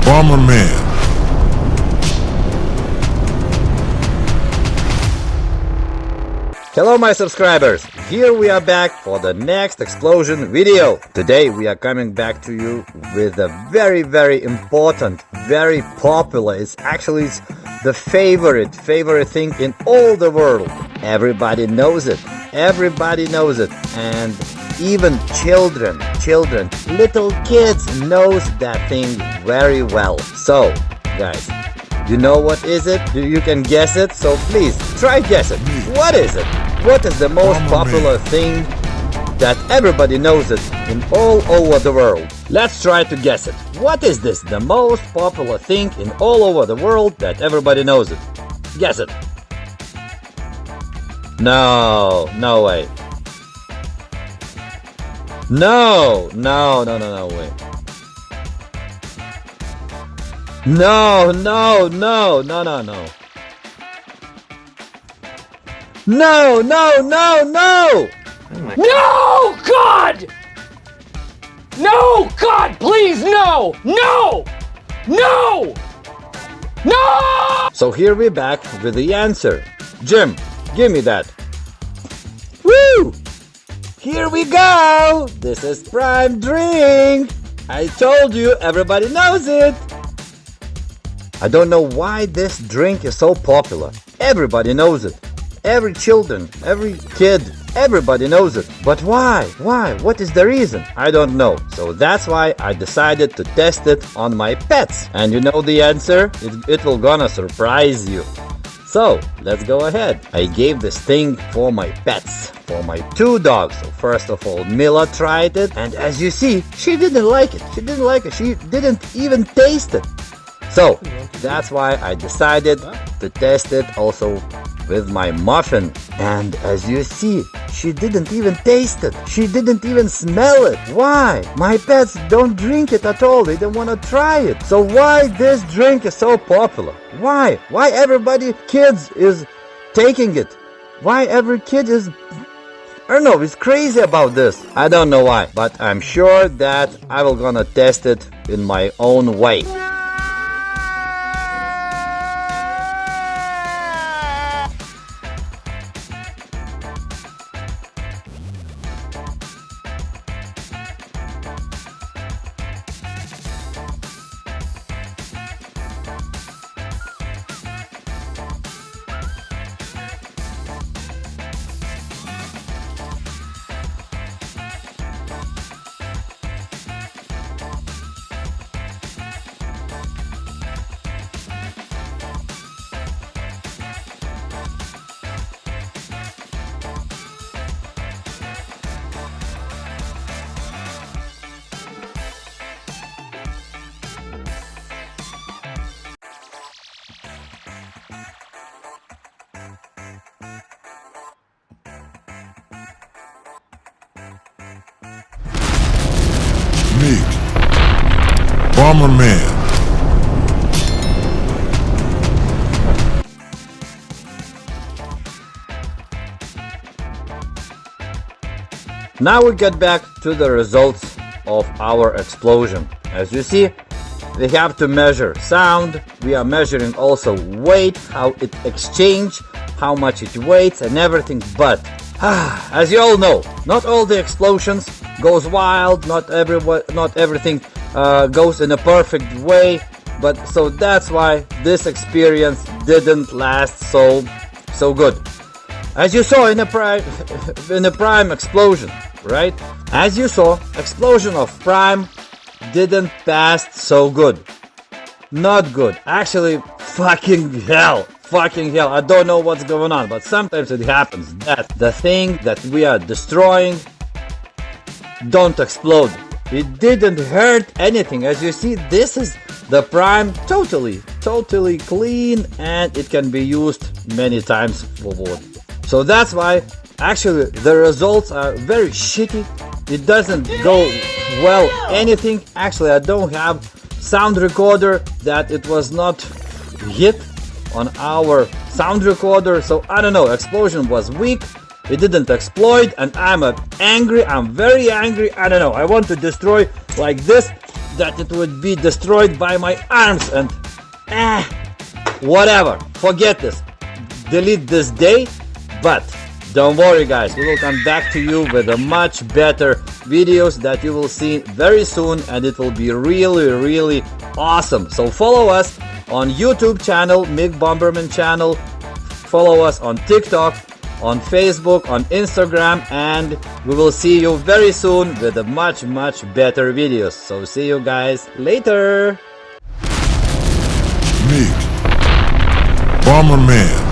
Bomberman. Hello my subscribers, here we are back for the next explosion video. Today we are coming back to you with a very important, very popular, it's the favorite thing in all the world. Everybody knows it, and even children, little kids knows that thing very well. So guys, you know what is it? You can guess it, so please try guess it. What is it? What is the most popular thing that everybody knows it in all over the world? Let's try to guess it. What is this? The most popular thing in all over the world that everybody knows it. Guess it. No way. No way. No. No, God! No, God, please, no! No! No! No! So here we're back with the answer. Jim, give me that. Woo! Here we go! This is Prime Drink! I told you, everybody knows it! I don't know why this drink is so popular. Everybody knows it. Every children, every kid, everybody knows it. But why? What is the reason? I don't know. So that's why I decided to test it on my pets. And you know the answer? It will gonna surprise you. So let's go ahead. I gave this thing for my pets, for my 2 dogs. So first of all, Mila tried it, and as you see, she didn't like it. She didn't even taste it. So that's why I decided to test it also with my muffin, and as you see, she didn't even taste it. She didn't even smell it. Why? My pets don't drink it at all. They don't want to try it. So why this drink is so popular? Why everybody, kids, is taking it? Why every kid is, I don't know, is crazy about this? I don't know why, but I'm sure that I will gonna test it in my own way. MIG Bomberman. Now we get back to the results of our explosion. As you see, we have to measure sound, we are measuring also weight, how it exchange, how much it weighs and everything, but as you all know, not all the explosions goes wild, not everything goes in a perfect way, but so that's why this experience didn't last so good. As you saw in a prime explosion, right? As you saw, explosion of prime didn't pass so good. Not good. Actually, fucking hell, I don't know what's going on, but sometimes it happens that the thing that we are destroying don't explode. It didn't hurt anything. As you see, this is the prime, totally clean, and it can be used many times forward. So that's why actually the results are very shitty. It doesn't go well anything. Actually, I don't have sound recorder that it was not hit on our sound recorder, so I don't know, explosion was weak, it didn't explode, and I'm angry, I'm very angry, I don't know, I want to destroy like this that it would be destroyed by my arms and whatever. Forget this. Delete this day. But don't worry guys, we will come back to you with a much better videos that you will see very soon, and it will be really awesome. So follow us on YouTube channel, MIG Bomberman channel. Follow us on TikTok, on Facebook, on Instagram, and we will see you very soon with a much better videos. So see you guys later. MIG Bomberman.